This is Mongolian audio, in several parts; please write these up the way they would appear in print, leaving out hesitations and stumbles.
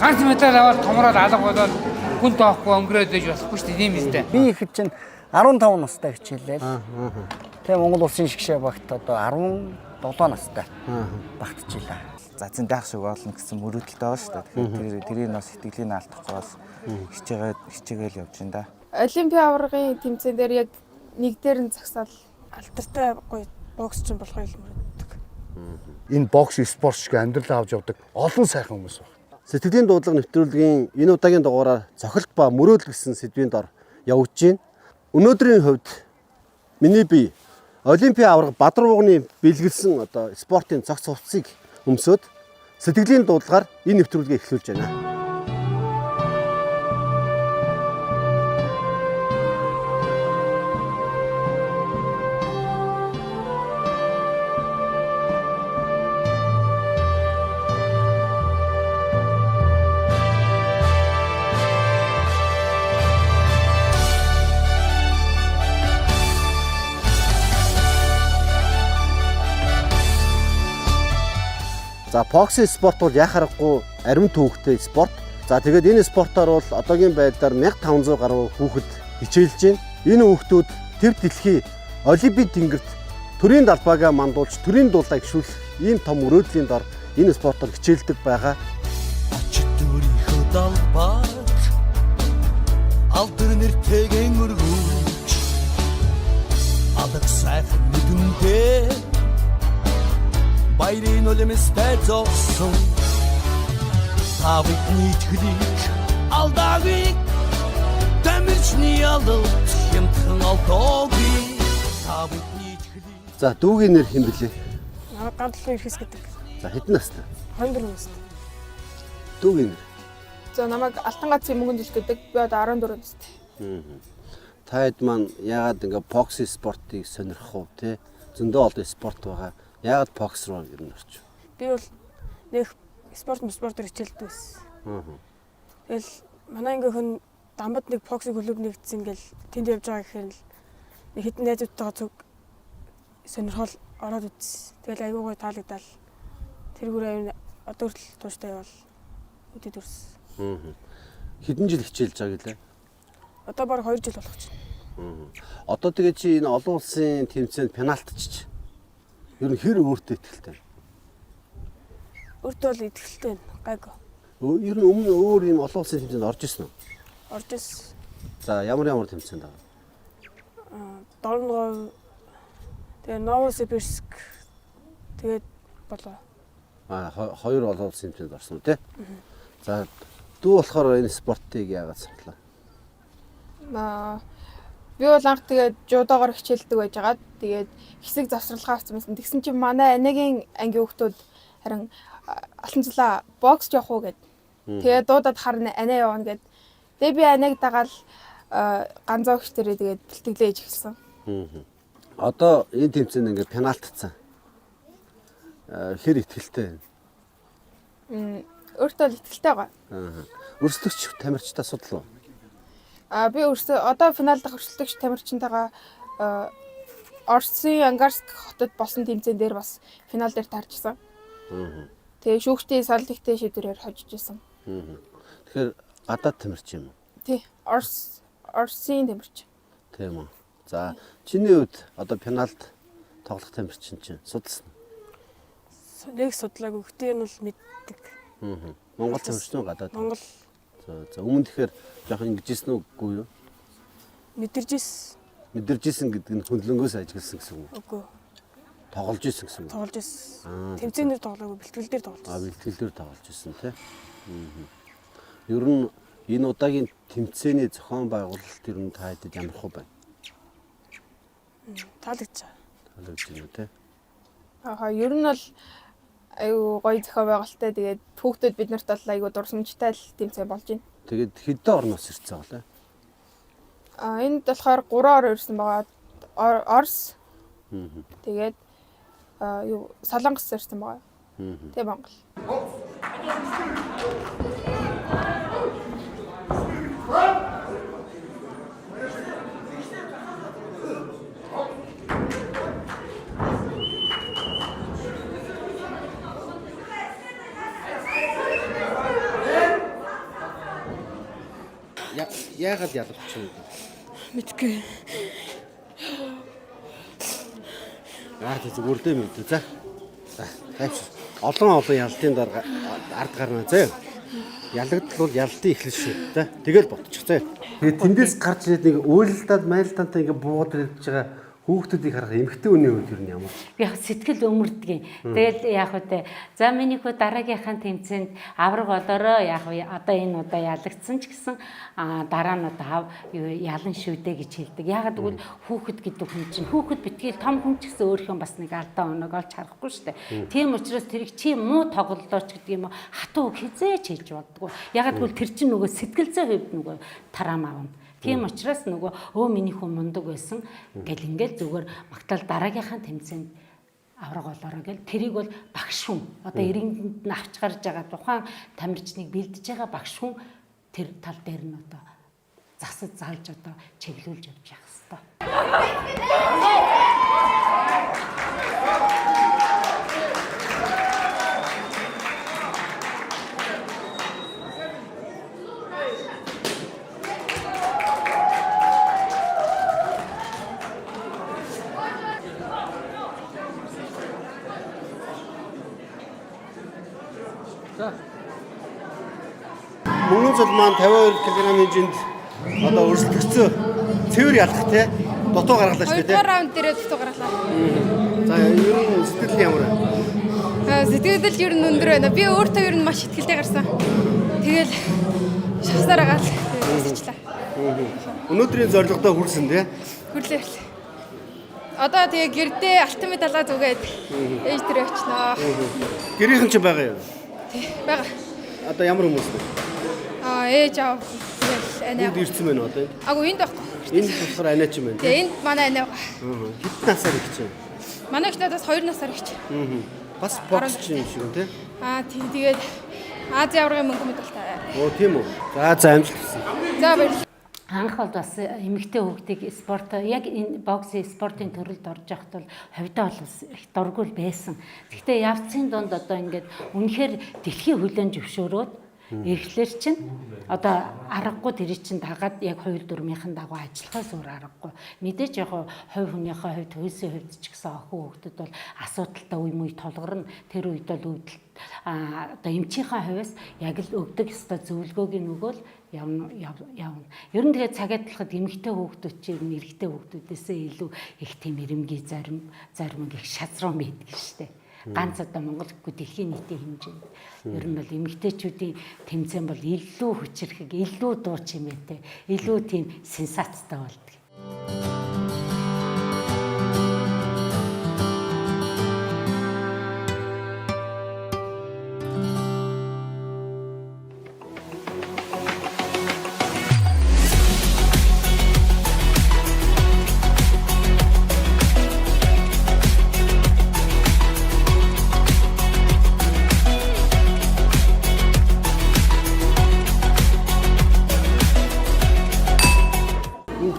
ганц медаль аваад томроод алга болоод хүн тоохгүй өнгөрөөд байж болохгүй шүү дээ тийм үстэй. Би ихэд чинь 15 настай хичээлээ. Тэгээ Монгол улсын шгшээ багт одоо 17 настай багтчихлаа. За зэн даах шиг болно гэсэн мөрөөдөлтэй байгаа шүү дээ. Тэгэхээр тэрийг бас сэтгэлийн алдахгүй бас хичээгээл явж байна да. Олимпийн аваргын тэмцээн дээр яг нэг дээр нь загсаал алдартай гоё боксч болохыг мөрөддөг. Энэ бокс спорт шиг амьдрал авч явдаг олон сайхан хүмүүс байна. Сэтгэлийн дуудлага нэвтрүүлгийн энэ удаагийн дугаараар цохилт ба мөрөөдөл гэсэн сэдвийн дор явж байна. Өнөөдрийн хувьд миний бие Олимпийн аварга Бадруугны бэлгэлсэн одоо спортын цогц хувцсыг өмсөд сэтгэлийн дуудлагаар энэ нэвтрүүлгээ эхлүүлж байна. За бокс спорт бол яхахгүй ариун төвөгтэй спорт. За тэгээд энэ спортоор бол одоогийн байдлаар 1500 гаруй хүүхэд хичээлж байна. Энэ хүүхдүүд төв дэлхийн олимпийн тэнгэрт төрийн далбаагаа мандуулж төрийн дуулаа гişүүлэх ийм том мөрөөдлийн дор энэ спортоор хичээлдэг байгаа. Очид өөрийнхөө далбаад алдар нэртэйгэн өргөж алаг сайхан нүдэндээ Баярын үлэмстэй зогсон Тавикний чөлийг алдаагүй Тамирчны алдалт хэмтэн алдаагүй Тавикний чөлийг За дүүгийн нэр хэн блэ? Гандлуу ирэхс гэдэг. За хэдэн настай? 24 настай. Дүүгийн нэр. За намайг Алтан гац Мөнгөн жил гэдэг. Би одоо 14 настай. Та хэд маань яагаад ингээ бокс спортыг сонирхов те? Зөндөө олон спорт байгаа. Яагаад бокс руу ер нь орчих? Би бол нэг спортоор хичээлдэг байсан. Тэгэл манай ингээ хүн дамбад нэг боксing клуб нэгдсэн ингээл тэнд явж байгаа гэхээр нэг хэдэн найзуудтайгаа цуг сонирхол ороод үзсэн. Тэгэл айгүй гой таалагдал. Тэргүүр одоо хүртэл тууштай явал үдэд үрсэн. Хэдэн жил хичээлж байгаа гэлээ? Одоо баг 2 жил болох чинь. Одоо тэгээ чи энэ олон улсын тэмцээнд пенальтчиж. Ер нь хэр өөртөө ихтэй? Өөртөө бол ихтэй гайгүй. Ер нь өмнө өөр юм олон улсын тэмцээнд орж ирсэн үү? Орж ирсэн. За ямар тэмцээнд байгаа? Дорнгов тэгээ Новосибирск тэгээд болоо. Хоёр олон улсын тэмцээнд орсон үү те? За дүү болохоор энэ спортыг яагаад сонслоо? Би бол анх тэгээд жудоогоор хичээлдэг байжгаад тэгээд хэсэг завсралгаа авсан байсан. Тэгсэн чинь манай анагийн анги хүүхдүүд харин алтан цалаа бокс явах уу гэд. Тэгээд дуудаад харна анаа явна гэд. Тэгээд би анаг дагаал ганцаа өгчтөрөө тэгээд бэлтгэлээж эхэлсэн. Одоо энэ тэмцээнд ингээд пенальтцсан. Хэр ихтэй байна? Өөртөө л ихтэй байгаа. Өрсөлдөгч тамирчтай судлаа. Би өөрсдөө одоо финал дахь өрсөлдөгч тамирчинтайгаа Орсын Ангарск хотод болсон тэмцээн дээр бас финал дээр таарчсан. Тэгээ шүүгчдийн саллигтэй шийдвэрээр хожиж исэн. Тэгэхээр гадаад тамирч юм уу? Тий. Орсын тамирч. Тийм үү. За чиний хувьд одоо пеналт тоглох тамирчин чинь судалсан. Нэг судлаагүй гэхдээ энэ бол мэддэг. Монгол тамирчин уу гадаад? Монгол. За өмнө тэгэхээр жоохон ингэжсэн үгүй юу? Мэдэржсэн. Мэдэржсэн гэдэг нь хөндлөнгөөс ажигласан гэсэн үг. Үгүй. Тоглож исэн гэсэн үг. Тоглож исэн. Тэмцээнээр тоглоогүй, бэлтгэл дээр тоглож исэн. Бэлтгэл дээр тоглож исэн тий. Ер нь энэ удаагийн тэмцээний зохион байгуулалт ер нь та хэдэд ямар хөө байна? Таалагдчихаа. Таалагдж байна тий. Ер нь бол аюу гоё зохион байгуулалттай тэгээд хүүхдүүд бид нарт бол аюу дурсамжтай л тэмцээн болж байна. Тэгээд хэдэн орноос ирсэн байгаа лээ? Энд болохоор 3 ор ирсэн байгаа. Орос. Тэгээд Солонгос ирсэн байгаа. Тэгээ Монгол. яагаад ялгч юм бэ? Мэдгүй. Зүгээр дээ мэдээ. За. Тайвш. Олон ялтын дараа ард гарна зөө. Ялагдал бол ялтын эхлэл шүү. За. Тэгэл бодчих зөө. Тэгээд тэндээс гарч ирээд нэг уйлалдаад майлтантай ингээ буугаад ирж байгаа хүүхдүүдийг харах эмэгтэй хүний үед юу юм ямар? Би яг сэтгэл өмөрдөг юм. Тэгэл яг үү за миний хүү дараагийнхаа тэмцээнд авраг болороо яг одоо энэ удаа ялагдсан ч гэсэн дараа нь одоо ялан шүдэ гэж хэлдэг. Ягаад гэвэл хүүхэд гэдэг хүн чинь хүүхэд битгий том хүн ч гэсэн өөрийнхөө бас нэг алдаа оног олж харахгүй шүү дээ. Тийм учраас тэрийг чи муу тоглолооч гэдэг юм хатуу хизээч хийж болдгоо. Ягаад гэвэл тэр чинь нөгөө сэтгэл зүй хувьд нөгөө тараам аавна. Тийм учраас нөгөө миний хүн мундаг байсан гэл ингээл зүгээр магтаал дараагийнхаа тэмцээнд авраг болоороо гэл тэрийг бол багш хүн одоо иргэнд нь авч гарч байгаа тухайн тамирчныг бэлдэж байгаа багш хүн тэр тал дээр нь одоо засаж залж одоо чиглүүлж явж явах хэрэгтэй. Мөнгөн цол маань 52 кг хэмжээнд одоо өрсөлдөгцөө цэвэр ялах те дутуу гаргалаа шүү дээ. 2 раунд дээрээ дутуу гаргалаа. За ер нь сэтгэл ямар вэ? Сэтгэл ер нь өндөр байна. Би өөртөө ер нь маш ихтэй гарсан. Тэгэл шахсаар агаал хэсчлээ. Өнөөдрийн зорилгодоо хүрсэн те. Хүрлээ. Одоо тэгээ гэрдээ алтан медалгаа зүгээд ээж тэр очноо. Гэрийнхэн ч байгаа юу? Тий, байгаа. Одоо ямар хүмүүс вэ? Ээж аав тэгэл анаа. Энд ирсэн байна одоо. Энд байхгүй. Энд болохоор анаа ч юм байна. Тэгээ энд манай анаа. Хэдэн насаар их чинь? Манай ихнээс 2 насаар их. Бас бокс ч юм шиг үү те? Тэгээд Азийн аврагын мөнгө медалтай. Тийм үү. За амжилт хүсье. За баярлалаа. Анх бол бас эмэгтэй хүүхдийг спорт яг энэ боксын спортын төрөлд орж явахд бол ховдоо бол их дургуул байсан. Гэхдээ явцын донд одоо ингээд үнэхээр дэлхийн хүлэн зөвшөөрөөд эрхлэр чинь одоо аргагүй тэр чинь дагаад яг хууль дүрмийнхэн дагуу ажиллахаас өөр аргагүй. Мэдээж яг хувь хүнийхээ хувьд хөлсийн хувьд ч гэсэн охин хүүхдүүд бол асуудалтай үе мүй толгорно. Тэр үед бол үүдэл одоо эмчийнхээ хувьас яг л өгдөг ёстой зөвлөгөөг нөгөөл явна. Ер нь тэгээд цагаад талахад эмэгтэй хүүхдүүд чинь эрэгтэй хүүхдүүдээсээ илүү их тийм эрэмгий зарим их шазруу мэддэг штеп. Ганц одоо Монгол гэхгүй дэлхийн нийтийн хэмжээнд ер нь бол эмэгтэйчүүдийн тэмцээн бол илүү хүчрхэг, илүү дуу чимээтэй, илүү тийм сенсацтай болдог.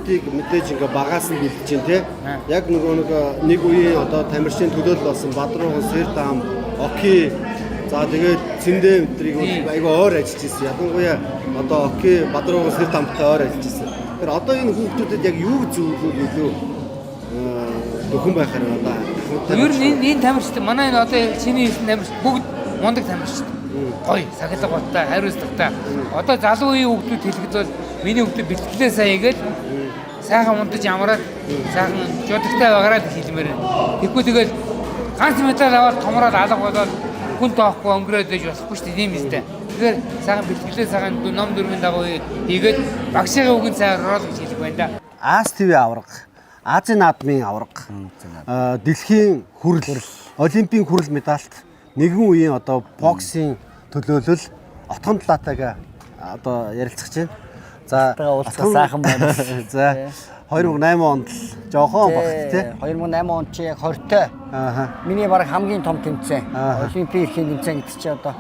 Мэдээж ингээ багаас нь бэлдэж чинь те. Яг нөгөө нэг үеийн одоо тамирчдын төлөөлөл болсон Бадрууган, Сэрдам, Оки за тэгээд Цэндэ өдрийг айгаа ойр ажиллаж ирсэн. Ялангуяа одоо Оки, Бадрууган, Сэрдамтай ойр ажиллаж ирсэн. Тэр одоо энэ хүүхдүүдэд яг юу зөвлөвөл илүү нөхөн байхаар одоо ер нь энэ тамирчид манай энэ одоо чиний тамирчид бүгд мундаг тамирчид. Гоё, сахилга баттай, хариуцлагатай. Одоо залуу үеийн хүүхдүүд хэлэхэд бол миний хүүхдүүд бэлтгэлээ сайн игээл сайхан мундаж амраад сайхан жодогтай байгаараа хэлмээр. Тэгэхгүй тэгэл ганц медаль аваад томроод алга болоод хүн тоохгүй өнгөрөөд байж болохгүй шүү дээ тийм үстэй. Тэгэхээр сайхан бэлтгэлээ сайхан ном дөрмийн дагуу хийгээд багшийн үгэн сайхан рол гэж хэлэх байна да. Аз ТV авраг, Азийн наадмын авраг, дэлхийн хүрэл, олимпийн хүрэл медальт нэгэн үеийн одоо боксийн төлөөлөл Отгон Платагаа одоо ярилцах чинь. За сайхан байна. За 2008 онд жоохон багт тий. 2008 онд чи яг 20-той. Миний баг хамгийн том тэмцээн. Олимпийн эрхийн тэмцээн гэдэг чи одоо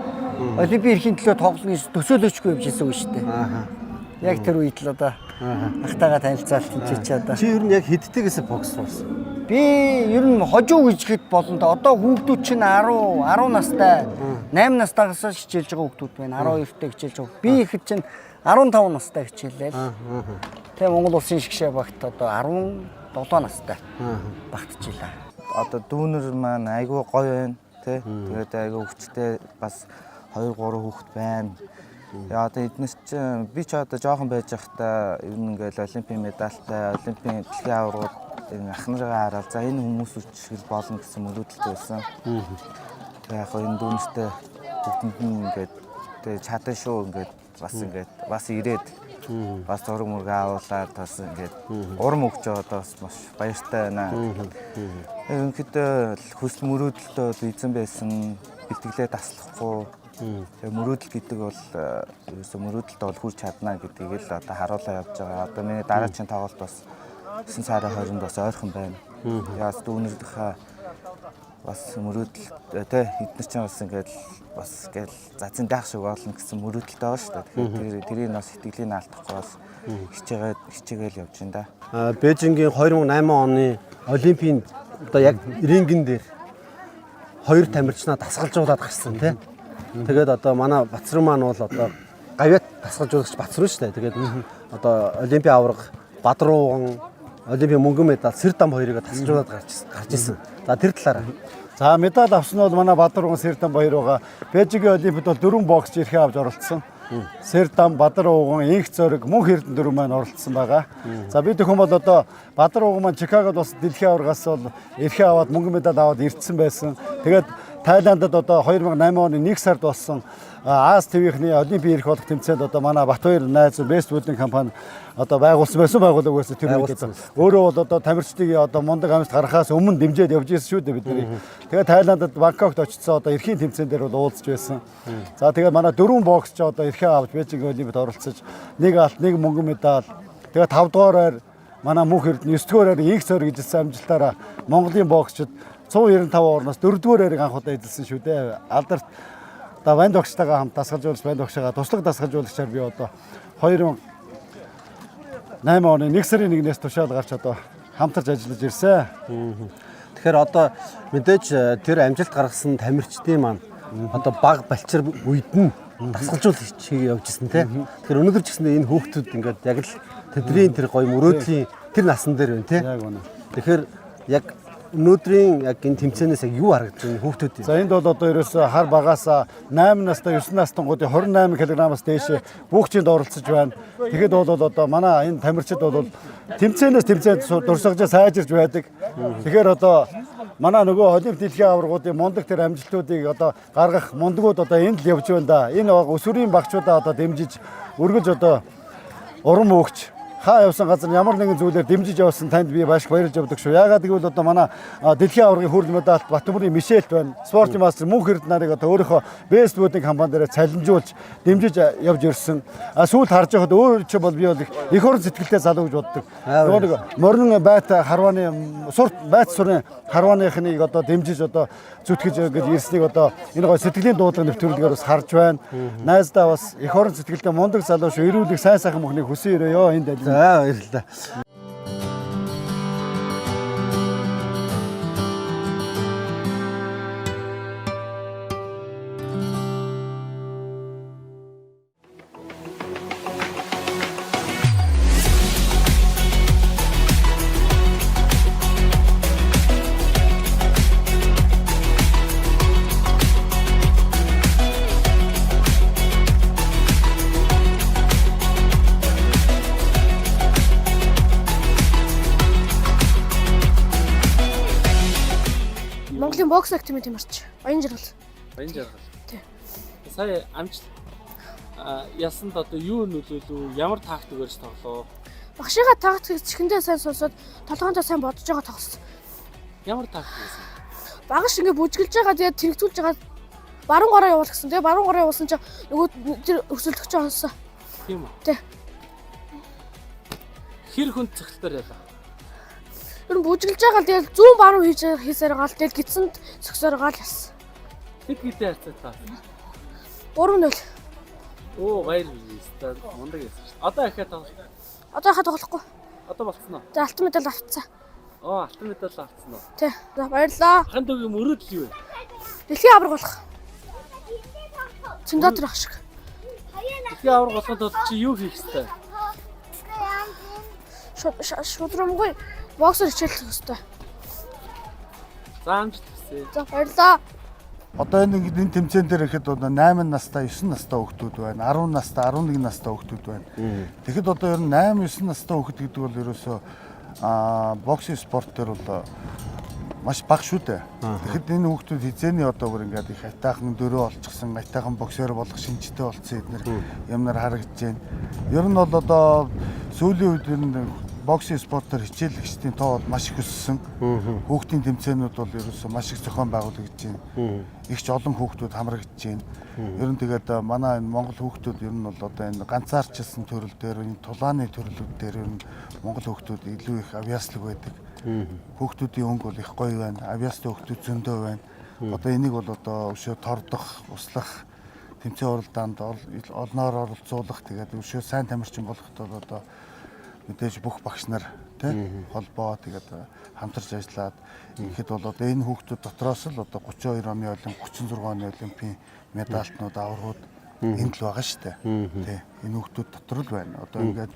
Олимпийн эрхийн төлөө тоглохын төсөөлөгчгүй юм шийсэн үг шүү дээ. Яг тэр үед л одоо ахтайгаа танилцаал тэнцээч одоо. Чи ер нь яг хэдтэйгээс бокс суусан? Би ер нь хожуу гэж хэд болно да. Одоо хүүхдүүд чинь 10 настай 8 настайгаас хичээлж байгаа хүмүүс байна. 12-т хичээлж байгаа. Би ихэд чинь 15 настай хичээлээ. Тэгээ Монгол улсын шгшээ багт одоо 17 настай багтчихлаа. Одоо дүүнер маань айгүй гоё байна тий. Тэгээд айгүй хүчтэй бас 2 3 хүүхэд байна. Яа одоо эднес чинь би ч одоо жоохон байж байхдаа ер нь ингээл олимпийн медальтай, олимпийн дэлхийн аваргууд энэ ах нарыгаа хараад за энэ хүмүүс үчигэл болно гэсэн мөрөөдөлтэй байсан. Яг энэ дүүнертэй бүгдэнд нь ингээд тэгээ чадан шүү ингээд бас ирээд бас зураг мөргөө авуулаад бас ингээд урам өгч байгаа бас маш баяртай байна. Ерөнхийдөө хүсэл мөрөөдөлтөө эзэн байсан бэлтгэлээ таслахгүй. Тэгээ мөрөөдөл гэдэг бол ерөөсөө мөрөөдөлтөө бол хүрч чадна гэдгийг л одоо харуулаа явж байгаа. Одоо миний дараагийн тоглолт бас 9 сарын 20-нд бас ойрхон байна. Яас дүүнэрийнхээ бас мөрөөдөл тий эдгээр чинь бас ингээд бас ингээл зазын даах шиг болно гэсэн мөрөөдөлтэй байгаа шүү дээ. Тэгэхээр тэрийг бас сэтгэлийн алдахгүй бас хичээгээл явж байна да. Бээжингийн 2008 оны Олимпийн одоо яг рингэн дээр 2 тамирчнаа тасгалжуулаад гарсан тий. Тэгээд одоо манай Бацрын маань бол одоо гавьяат тасгалжуулагч Бацрын шүү дээ. Тэгээд одоо Олимпийн аварга Бадрууган Олимпийн мөнгөн медаль Сэрдам хоёрыг тасгалжуулаад гарч ирсэн. За тэр талаараа. За медаль авсан нь бол манай Бадрууган Сэрдам баяр байгаа. Бээжингийн Олимпиад бол 4 боксч ирхэн авч оролцсон. Сэрдам, Бадрууган, Инх Зориг, Мөнх Эрдэнэ 4 маань оролцсон байгаа. За бид хүн бол одоо Бадрууган маань Чикагод бас дэлхийн аваргаас бол ирхэн аваад мөнгөн медаль аваад ирсэн байсан. Тэгээд Тайландд одоо 2008 оны 1 сард болсон Аз ТV-ийн Олимпийн ирэх болох тэмцээнд одоо манай Батбаяр найз Best Building компани одоо байгуулсан байсан байгууллага байсан тэр үед өөрөө бол одоо тамирчдыг одоо мундаг амьд гаргахаас өмнө дэмжиж явж ирсэн шүү дээ бид нарыг. Тэгээд Тайландд Бангкокт очсон одоо эрхийн тэмцээн дээр бол уулзж байсан. За тэгээд манай 4 боксч одоо эрхээ авч Бээжингийн Олимпиад оролцож 1 алт 1 мөнгөн медаль. Тэгээд 5 дугаараар манай Мөнх Эрдэнэ 9 дугаараар Инх Зориг эзэлсэн амжилтаараа Монголын боксчид 195 орноос 4 дугаарыг анх удаа эзэлсэн шүү дээ. Алдарт одоо банд багштайгаа хамт дасгалжуулагч банд багшаагаа туслах дасгалжуулагчаар би одоо 2008 оны 1 сарын 1-ээс тушаал гарч одоо хамтарч ажиллаж ирсэн. Тэгэхээр одоо мэдээж тэр амжилт гаргасан тамирчдын маань одоо баг балчир үед нь дасгалжуулагч явж ирсэн тийм. Тэгэхээр өнөөдөр ч гэсэн энэ хүүхдүүд ингээд яг л тэдний тэр гоё мөрөөдлийн тэр насан дээр байна тийм. Яг үнэ. Тэгэхээр яг өнөөдрийн яг энэ тэмцээнээс яг юу харагдаж байна хүүхдүүд? За энд бол одоо ерөөсө хар багаасаа 8 настай 9 настангуудын 28 кг-аас дээш бүгчинд оролцож байна. Тэгэхэд бол одоо манай энэ тамирчид бол тэмцээнээс тэмцээнд дурсагжаа сайжирч байдаг. Тэгэхээр одоо манай нөгөө Олимп дэлхийн аваргуудын мундаг тэр амжилтуудыг одоо гаргах мундагуд одоо энд л явж байна да. Энэ өсвөрийн багчуудаа одоо дэмжиж өргөж одоо урам өгч хаа явсан газар ямар нэгэн зүйлээр дэмжиж явсан танд би бааш баярлж явдаг шүү. Яагаад гэвэл одоо манай дэлхийн аваргын хүрэл медальт Батбаяр Мишель байна. Спортын мастер Мөнх Эрдэнэ нарыг одоо өөрийнхөө Best Building компани дээр цалинжуулж дэмжиж явж ирсэн. Сүүлд харж байхад өөр ч бол би бол их орон сэтгэлтэй залуу гэж боддог. Нөгөө морин байт харвааны сурт байт сурын харвааныхныг одоо дэмжиж одоо зүтгэж гэж ирснийг одоо энэ гоо сэтгэлийн дуудлага нэвтрүүлгээр бас харж байна. Найздаа бас их орон сэтгэлтэй мундаг залуу шүү. Эрүүлэг сайн сайхан мөхнийг хүсэн ирээё энд. За баярлалаа. Монголын бокс активын тамирч Баян Жаргал. Баян Жаргал. Тий. Сая амжилт ялсанд одоо юу нөлөөлөв? Ямар тактикээр тоглоо? Багшигаа тактик чихэндээ сайн сонсоод толгоондоо сайн бодож байгаа тоглосон. Ямар тактик байсан? Багш ингээ бүжгэлж байгаа тэгээд тэрэгцүүлж байгаа баруун гараа явуул гэсэн. Тэгээд баруун гараа явуулсан чинь нөгөө тэр өсөлтөгч онсон. Тийм үү? Тий. Хэр хүнд цогцолтоор ялаа? Тэр бүжгэлж байгаа л тэгээд зүүн баруун хийсээр гал тэгээд гидсэнд цогсоор гал яасан. Хэд хэдэн харьцаатай? 3-0. Оо баярлалаа. Мундаг яасан шүү. Одоо ахаад тоглох. Одоо хаа тоглохгүй. Одоо болцсон уу? За алтан медаль авцсан. Оо алтан медаль авцсан уу? Тий. За баярлалаа. Ханд өгийн мөрөөдөл юу вэ? Дэлхийн аварга болох. Цэндотор ах шиг. Дэлхийн аварга болоход бол чи юу хийх ёстой? Шудрумгүй боксер хичээлэх ёстой. За амжилт хүсье. За баярлаа. Одоо энэ тэмцээн дээр ихэд одоо 8 настай, 9 настай хүүхдүүд байна. 10 настай, 11 настай хүүхдүүд байна. Тэгэхэд одоо ер нь 8, 9 настай хүүхэд гэдэг бол ерөөсөө боксинг спорт дээр бол маш бага шүү дээ. Тэгэхэд энэ хүүхдүүд хизээний одоо бүр ингээд их хайтаахан дөрөө олчихсан, хайтаахан боксер болох шинжтэй болсон эднэр юмнаар харагдаж байна. Ер нь бол одоо сүүлийн үед энэ боксинг спортоор хичээлэгчдийн тоо бол маш их өссөн. Хүүхдийн тэмцээнүүд бол ерөөсөө маш их зохион байгуулагдаж байна. Их ч олон хүүхдүүд хамрагдаж байна. Ер нь тэгээд манай энэ Монгол хүүхдүүд ер нь бол одоо энэ ганцаарчилсан төрөл дээр, энэ тулааны төрлүүд дээр ер нь Монгол хүүхдүүд илүү их авьяаслаг байдаг. Хүүхдүүдийн өнгө бол их гоё байна. Авьяастай хүүхдүүд зөндөө байна. Одоо энийг бол одоо өшөө тордох, услах, тэмцээн уралдаанд олноор оролцуулах, тэгээд өшөө сайн тамирчин болоход бол одоо мэдээж бүх багш нар тийм холбоо тэгээд хамтарч ажиллаад ихэд бол одоо энэ хүүхдүүд дотроос л одоо 32 оны олимп, 36 оны олимпийн медальтнууд аврагууд энд л байгаа шүү дээ. Тий. Энэ хүүхдүүд дотор л байна. Одоо ингээд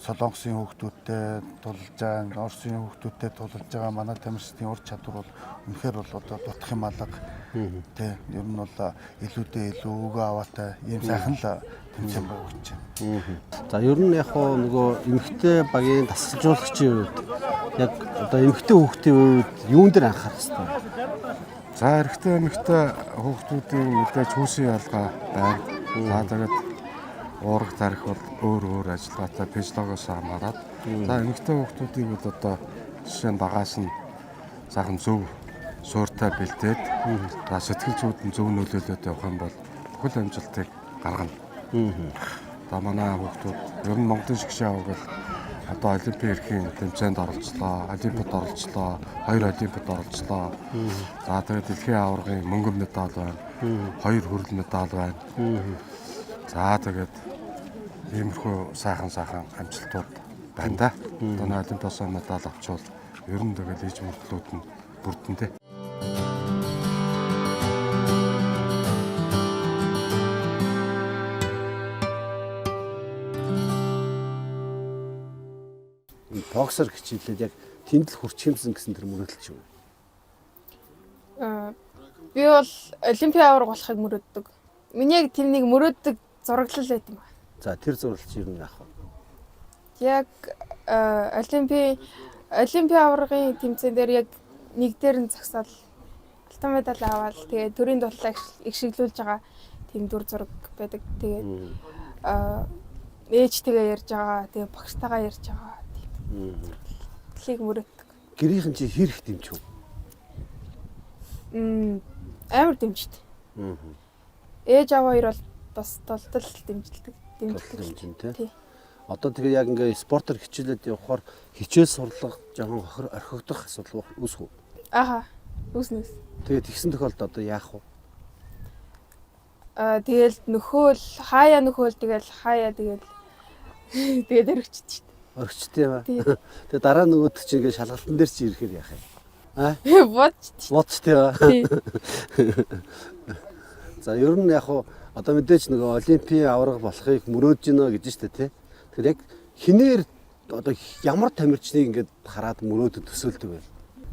Солонгосын хүүхдүүдтэй тулж байгаа, Орсын хүүхдүүдтэй тулж байгаа манай тамирчдын ур чадвар бол үнэхээр бол одоо дутх юм алга. Тий. Ер нь бол илүүдээ илүү өгөө аваатай ийм сайхан л тэмцээн байгуулж байна. За ер нь яг хоо нөгөө эмэгтэй багийн дасгалжуулагчийн үед яг одоо эмэгтэй хүүхдийн үед юун дээр анхаарах хэрэгтэй? За эрэгтэй эмэгтэй хүүхдүүдийн мэдээж хүүсийн ялгаа байна. За тэгээд уурга тарих бол өөр ажиллагаатай физиологоос хамаарат. За эмэгтэй хүүхдүүдийн үед одоо жишээ нь багаас нь сайхан зөв суурьтай бэлдээд за сэтгэл зүйн зөв нөлөөлөлт явах юм бол бүхэл амжилтыг гаргана. За манай хүүхдүүд ер нь Монголын шгшээ авах одоо олимпийн эрхийн тэмцээнд оролцлоо, олимпиад оролцлоо, 2 олимпиад оролцлоо. За тэгээд дэлхийн аваргын мөнгөн медаль байна. 2 хөрөл медаль байна. За тэгээд иймэрхүү сайхан амжилтууд байна да. Одоо олимпиадаас медаль авчвал ер нь тэгээд ээж мөрдлүүд нь бүрдэнтэй. Боксер хичээлээд яг тэнд л хүрч юмсан гэсэн тэр мөрөдөл юм. Би бол олимпийн аварга болохыг мөрөддөг. Миний яг тэр нэг мөрөддөг зураглал байт юм байна. За тэр зураглал ер нь яах вэ? Яг олимпийн аваргын тэмцээн дээр яг нэг дээр нь загсаал алтан медаль аваад тэгээ төрийн дулааг их шиглүүлж байгаа тийм дүр зураг байдаг. Тэгээд ээжтэйгээ ярьж байгаа, тэгээ багштайгаа ярьж байгаа. Дэлхийг мөрөддөг. Гэрийнхэн чи хэрэг дэмжв үү? Амар дэмждэг. Ээж аваа хоёр бол бас толтол дэмждэг. Тий. Одоо тэгээ яг ингээ спортоор хичээлээд явахаар хичээл сурлага жоохон орхигдох асуудал үүсэх үү? Аха. Үүснэ. Тэгээд тэгсэн тохиолдолд одоо яах вэ? Тэгэл хаяа нөхөөл тэгэл тэгээд өргөчд шүү дээ. Өргөчтэй ба. Тэгээ дараа нөгөөд чинь ингээ шалгалтан дээр чи ирэхээр яах юм? Бодчтэй ба. За ер нь яг одоо мэдээж нөгөө олимпийн аварга болохыг мөрөөдж гинэ гэж штэ тий. Тэгэхээр яг хинээр одоо ямар тамирчныг ингээд хараад мөрөөдөд төсөөлдөг вэ?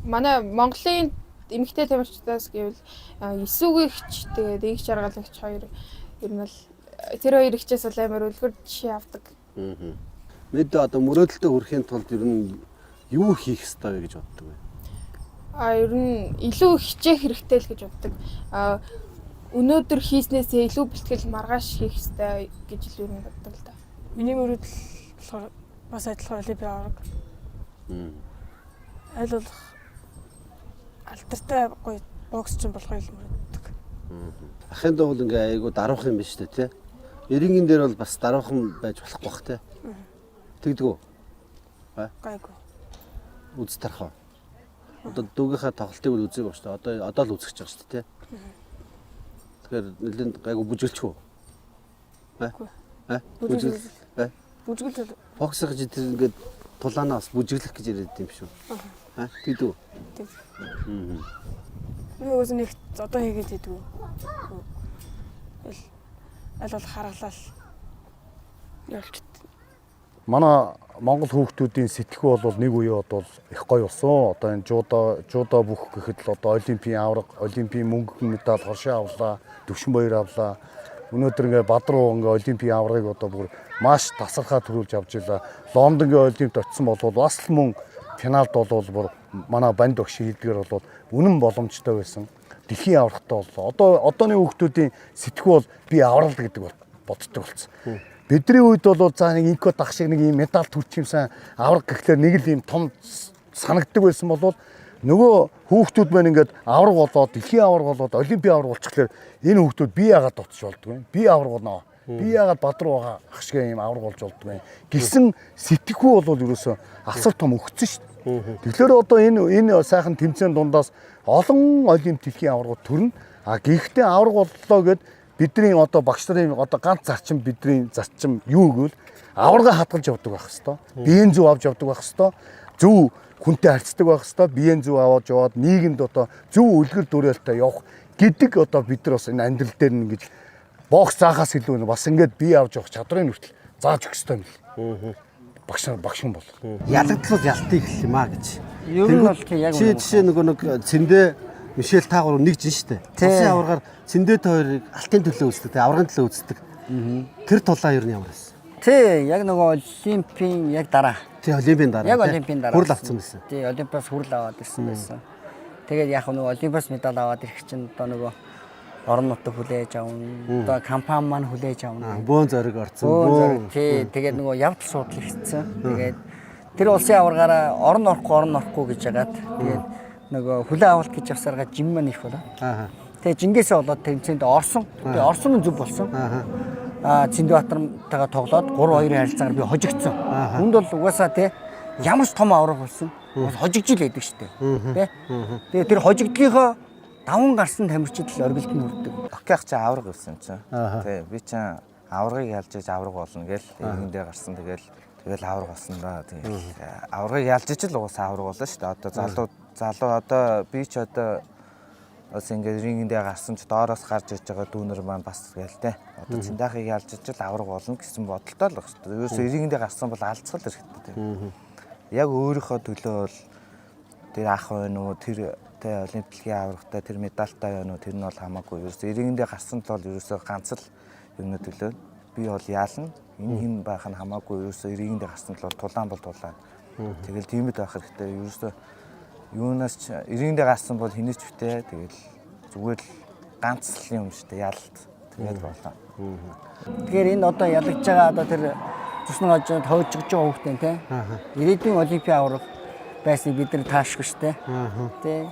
Манай Монголын эмэгтэй тамирчдаас гэвэл эсүүгийгч тэгээд ийг жаргалагч хоёр ер нь бол тэр хоёр ихчээс бол амар үлгэр жишээ авдаг. Мэд одоо мөрөөдөлтөд хүрэхин тулд ер нь юу хийх ёстой вэ гэж боддог вэ? Ер нь илүү хичээх хэрэгтэй л гэж боддог. Өнөөдөр хийснээсээ илүү бэлтгэл маргааш хийх ёстой гэж л ер нь боддог л да. Миний мөрөөдөл болохоор бас адилхан олимпийн аварга. Аль болох алдартай гоё боксчин болохыг л мөрөддөг. Ахын доо бол ингээ айгу даруух юм биш үү те? Эрингийн дээр бол бас даруухан байж болохгүй бах те? Тэгдэггүй. Гайгүй. Үз тархаа. Одоо дүүгийнхаа тоглолтыг үл үзег ба шүү дээ. Одоо л үзэж байгаа шүү дээ те? Тэгэхээр нэлээд гайгүй бүжгэлчихв. Бүжгэлж бокс гэж тэр ингээд тулаанаа бас бүжиглэх гэж яриад юм шүү. Тэгдэггүй. Тэг. Нөгөөс нь их одоо хийгээд идэггүй. аль болох харгалал явуулчихд. Манай Монгол хүүхдүүдийн сэтгэхүй бол нэг үе бол их гоё болсон. Одоо энэ жуудаа бүх гэхэд л одоо олимпийн авраг, олимпийн мөнгөн медаль, хоршоо авлаа, төвшин баяр авлаа. Өнөөдөр ингээ Бадруу ингээ олимпийн аврагыг одоо бүр маш тасархаа төрүүлж авч илаа. Лондонгийн олимпиад очсон бол бас л мөн финалд бол бүр манай банд багш хэлдгээр бол үнэн боломжтой байсан. Дэлхийн аврагтай боллоо. Одооны хүүхдүүдийн сэтгэхүй бол би аврал гэдэг боддог болсон. Бидний үед бол за нэг инко дах шиг нэг юм медаль төрчих юмсан авраг гэхлээр нэг л юм том санагддаг байсан болвол нөгөө хүүхдүүд маань ингээд авраг болоод дэлхийн авраг болоод олимпийн авраг болчихлоор энэ хүүхдүүд би яагаад дутж болдгоо юм. Би авраг болно. Би яагаад Бадруу байгаа ах шиг юм авраг болж болдгоо юм. Гэсэн сэтгэхүй бол ерөөсөө асар том өгцөн шүү дээ. Тэгэхээр одоо энэ сайхан тэмцээн дундаас олон олимп дэлхийн аврагууд төрнө. А гэхдээ авраг боллоо гэд бидний одоо багш нарын одоо ганц зарчим бидний зарчим юу гэвэл аварга хадгалж явдаг байх хэвээр. Биеийн зөв авч явдаг байх хэвээр. Зөв хүнтэй харьцдаг байх хэвээр. Биеийн зөв аваад яваад нийгэмд одоо зөв үлгэр дуурайлалтаа явах гэдэг одоо бид нар бас энэ амьдрал дээр нь ингэж бокс заахаас илүү бас ингээд бие авч явах чадрын хүртэл зааж өгөх ёстой юм. Багш юм бол. Ялагдлал ялтыг хэл юм аа гэж. Ер нь бол тийм яг үнэ. Жишээ нэг цэндээ Мишель таагур нэг жин штэ. Усын аваргаар цэндээтэй хоёрыг алтын төлөө үздэг, аваргын төлөө үздэг. Тэр тулаа ер нь ямар байсан? Тий, яг нөгөө олимпийн яг дараа. Тий, олимпийн дараа. Яг олимпийн дараа. Хүрл авсан байсан. Тий, олимпиас хүрл аваад ирсэн байсан. Тэгээд яг нөгөө олимпиас медаль аваад ирэх чинь одоо нөгөө орон нутаг хүлээж авна. Одоо компани маань хүлээж авна. Бөөн зориг орсон. Тий, тэгээд нөгөө явдал суудлыг хийсэн. Тэгээд тэр улсын аваргаараа орон орохгүй гэж яагаад тэгээд нөгөө хүлээ авалт гэж явсараа жим маань их болоо. Тэгээ жингээсээ болоод тэмцээнд орсон. Тэгээ орсон нь зүг болсон. Цэндбаатартайгаа тоглоод 3-2 харилцаагаар би хожигдсон. Хүнд бол угаасаа тий ямар ч том авраг болсон. Хожигж л байдаг шүү дээ. Тэгээ тэр хожигдлынхоо даван гарсан тамирчид л оргилд нь хүрдэг. Океах чи авраг гэсэн чинь. Тий би чинь аврагыг ялж иж авраг болно гээл ихэндээ гарсан тэгэл авраг болсон да. Тэгээ аврагыг ялж иж л угаасаа авраг болно шүү дээ. Одоо залуу одоо би ч одоо бас ингээд рингдээ гарсан ч доороос гарч иж байгаа дүүнер маань бас гээл те. Одоо цэндахыг ялж иж л авраг болно гэсэн бодолтой л баг шүү дээ. Ерөөсөө рингдээ гарсан бол алдцгал хэрэгтэй. Яг өөрийнхөө төлөө бол тэр ах байна уу тэр тэ олимпийн аврагтай тэр медальтай байна уу тэр нь бол хамаагүй. Ерөөсөө рингдээ гарсан л бол ерөөсөө ганц л юмны төлөө би бол яална. Энэ хин байх нь хамаагүй. Ерөөсөө рингдээ гарсан л бол тулаан бол тулаан. Тэгэл тиймэд байх хэрэгтэй. Ерөөсөө юунаас ч рингдээ гарсан бол хинээч битээ. Тэгэл зүгээр л ганц л юм шүү дээ. Ялалт. Тэгээд болоо. Тэгэхээр энэ одоо ялагдж байгаа одоо тэр цусны хожууд хойжж байгаа хүүхдэн тий. Ирээдүйн олимпийн авраг байсныг бид нар таашгүй шүү дээ. Тий.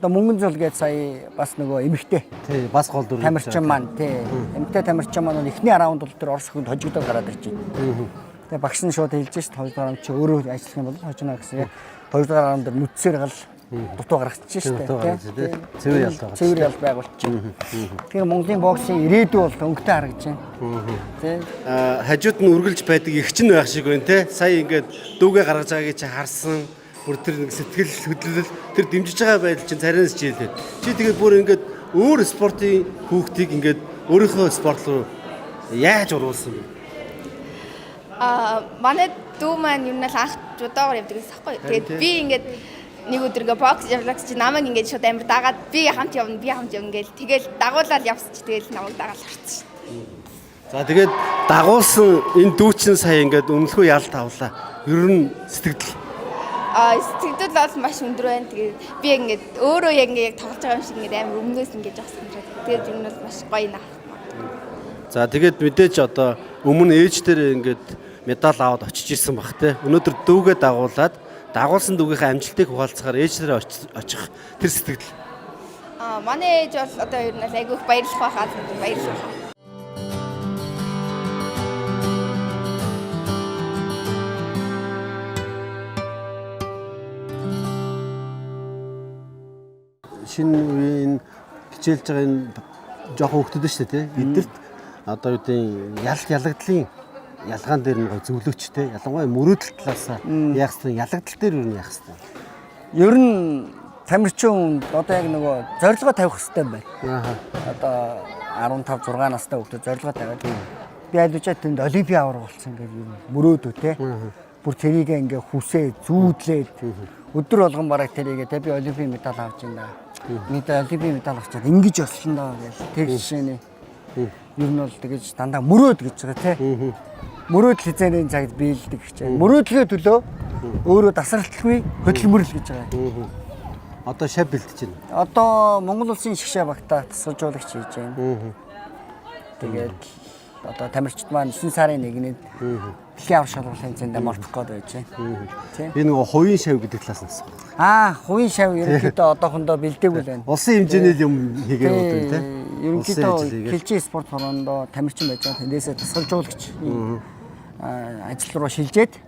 Одоо мөнгөн зул гэж сая бас нөгөө эмэгтэй. Тий, бас гол дүр. Тамирчин маань тий. Эмэгтэй тамирчин маань эхний раунд бол тэр Орос хүнд хожигдоод гараад ирж байна. Тэгээ багш нь шууд хэлж шít 2 раунд чи өөрөө ажиллах юм бол хожино гэсэн. 2 раунд нүцээр гал дутуу гаргачих шүү дээ. Цэвэр ялт байгаа. Цэвэр ялт байгуулчих. Тэгэхээр Монголын боксын ирээдүй бол өнгөтэй харагдаж байна. Тий. Хажууд нь үргэлж байдаг их чинь байх шиг байна те. Сая ингээд дүүгээ гаргаж байгааг чи харсан. Бүр тэр нэг сэтгэл хөдлөл тэр дэмжиж байгаа байдал чинь царинаас жилээ. Чи тэгээд бүр ингээд өөр спортын хүүхдийг ингээд өөрийнхөө спорт руу яаж оруулсан бэ? Манай дүү маань юм л анх жудаагаар явдаг гэсэн байхгүй. Тэгээд би ингээд нэг өдргөө бокс явлаач чи намайг ингээд шууд амир дагаад би хамт явна гээл тэгэл дагуулаад явсч тэгэл намайг дагаад орсон. За тэгээд дагуулсан энэ дүү чинь сая ингээд өмнөхөө ялт авлаа. Ер нь сэтгэл сэтгэл бол маш өндөр байна. Тэгээд би ингээд өөрөө яг ингээд тоглож байгаа юм шиг ингээд амар өмнөөс ингээд жоох сандраад. Тэгээд юм бол маш гоё наа. За тэгээд мэдээж одоо өмнө ээж дээр ингээд медаль аваад очиж ирсэн баг те. Өнөөдөр дүүгээ дагуулад дагуулсан дүүгийнхээ амжилтыг хуваалцахаар ээж дээр очих тэр сэтгэл. Манай ээж бол одоо ер нь айгүйх баярлах байхаа баярлах. Шинэ үеийн хичээлж байгаа энэ жоохон хөвгдөд шүү дээ те. Эдгэрт одоо юу гэдэг ялагдлын ялгаан дээр нь гой зөвлөөчтэй. Ялангуяа мөрөөдөл талаас яах вэ? Ялагдал дээр юу яах вэ? Ер нь тамирчин одоо яг нөгөө зорилгоо тавих хэрэгтэй байна. Одоо 15 6 настай хүүхдүүд зорилгоо тавиад би айлуучаад тэнд олимпийн авраг болсон гэдэг юм мөрөөдөө те. Бүр тэрийг ингээ хүсээ зүүдлээд өдөр болгон бараг тэрийгээ те би олимпийн медаль авч байна. Мэдээ олимпийн медаль авчаад ингэж болсон даа гэж тэг жишээний. Ер нь бол тэгэж дандаа мөрөөд гэж байгаа те. Мөрөөдөл хязгаарийн цагт биелдэг гэж байна. Мөрөөдлөө төлөө өөрөө тасралтгүй хөдөлмөрлөл гэж байгаа. Одоо шав бэлдэж байна. Одоо Монгол улсын шгшээ багтаа тасалжуулагч хийж байна. Тэгээд одоо тамирчид маань 9 сарын 1-нд дэлхийн аврах шалгуурлын цэндээ мартах гээд байж байна. Тийм. Би нөгөө хувийн шав гэдэг талаас нь асуусан. Хувийн шав ерөнхийдөө одоохондоо бэлдээгүй байна. Улсын хэмжээний юм хийгээ үүдэн тийм. Ерөнхийдөө Хилжээ спорт хороондоо тамирчин байж байгаа. Тэндээсээ тасалжуулагч ажил руу шилжээд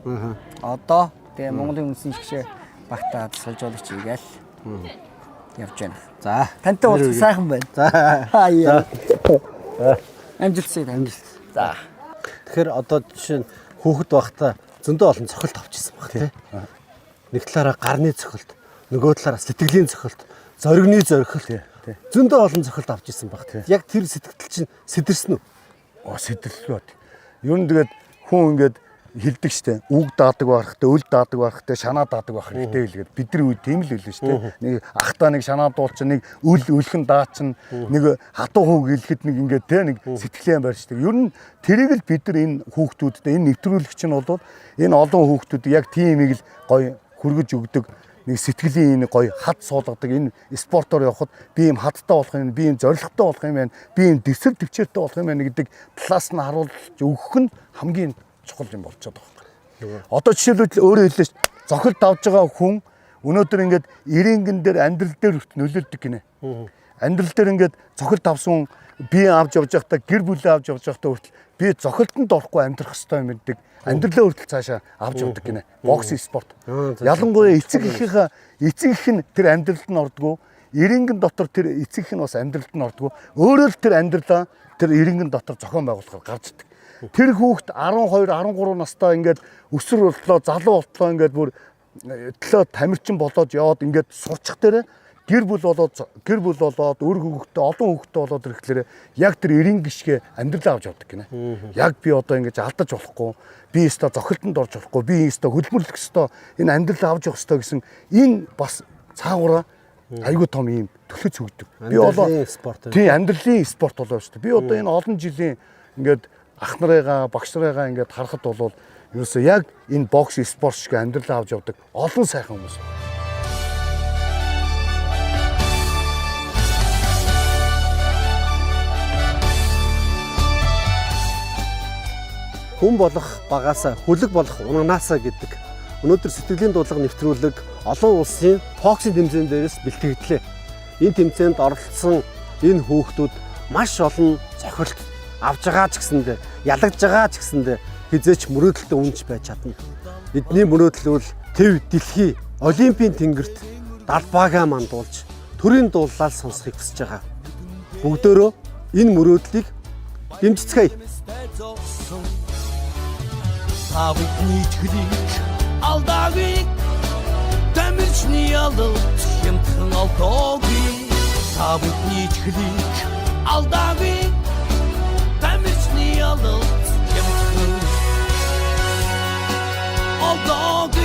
одоо тэгээ Монголын үндэсний шгшээ багтаа тасалжуулагч хийгээл явж байна. За, тантай уулзах сайхан байна. За. Хаяа. Амжилт. За. Тэгэхээр одоо жишээ нь хүүхэд байхдаа зөндөө олон цохилт авчихсан баг тийм. Нэг талаараа гарны цохилт, нөгөө талаараа сэтгэлийн цохилт, зоригны зоригт зөндөө олон цохилт авчихсан баг тийм. Яг тэр сэтгэл чинь сэтэрсэн үү? Сэтэрлээ. Ер нь тэгээд хүн ингээд хилдэг штэ. Үг даадаг байхтай, өл даадаг байхтай, шанаа даадаг байх хэрэгтэй хэлгээд бидний үед тийм л байлээ штэ. Нэг ахтаа нэг шанаа дуулч, нэг өлхөн даач, нэг хатуу хуу гэлэхэд нэг ингээд те нэг сэтгэлээ барьждаг. Ер нь тэрийг л бид нар энэ хүүхдүүдтэй энэ нэвтрүүлэгч нь болоод энэ олон хүүхдүүд яг тиймийг л гоё хүргэж өгдөг. Нэг сэтгэлийн энэ гоё хад суулгадаг энэ спортоор явхад би юм хадтай болох юм, би юм зоригтой болох юм байна, би юм дэвсэр төвчээртэй болох юм байна гэдэг талаас нь харуулж өгөх нь хамгийн чухал юм болчиход байгаа. Одоо жишээлбэл өөрөө хэллээ ш. Зохилт авж байгаа хүн өнөөдөр ингээд ирэнгэн дээр амьдрал дээр хүрт нөлөөлдөг гинэ. Амьдрал дээр ингээд зохилт авсан би авч явж байхдаа гэр бүлээ авч явж байхдаа хүртэл би зохилтонд орохгүй амьдрах хэрэгтэй юм гэдэг. Амьдралаа хүртэл цаашаа авч явдаг гинэ. Боксинг спорт. Ялангуяа эцэг их нь тэр амьдралд нь ордгоо. Ирэнгэн дотор тэр эцэг их нь бас амьдралд нь ордгоо. Өөрөө л тэр амьдралаа тэр ирэнгэн дотор зохион байгуулахаар гарч ирдэг. Тэр хүүхд 12 13 настай ингээд өсөр болтлоо залуу болтлоо ингээд бүр төлөө тамирчин болоод яваад ингээд сурчих дээрээ гэр бүл болоод өөр хүүхдтэй олон хүүхдтэй болоод ирэхлээр яг тэр эрен гიშгэ амьдралаа авч явдаг гинэ. Яг би одоо ингэж алдаж болохгүй, би өстой зохилтонд орж болохгүй, би өстой хөдөлмөрлөх өстой энэ амьдралаа авч явах өстой гэсэн энэ бас цаагаараа айгүй том юм төлөц өгдөг. Би одоо тийм амьдралын спорт болоо шүү дээ. Би одоо энэ олон жилийн ингээд ах нарыгаа, багш нарыгаа ингээд харахад бол ерөөсөө яг энэ бокс спорт шиг амьдралаа авч явдаг олон сайхан хүмүүс. Хүн болох багаасаа хүлэг болох унанаасаа гэдэг өнөөдөр сэтгэлийн дуулга нэвтрүүлэг олон улсын боксинг тэмцээн дээрээс бэлтгэгдлээ. Энэ тэмцээнд оролцсон энэ хүүхдүүд маш олон цохилт авж байгаа ч гэсэндээ, ялагдж байгаа ч гэсэндээ хизээч мөрөөдөлтөд үнж байж чадна. Бидний мөрөөдөл бол төв дэлхий олимпийн тэнгэрт далбаагаа мандуулж төрийн дууллал сонсохыг хүсэж байгаа. Бүгдөө энэ мөрөөдлийг дэмжицгээе. Табытны ичгэлийг алдаагийг тамирчны ялалт хямдхан алдаагийг табытны ичгэлийг алдаагийг тамирчны ялалт хямдхан алдаагийг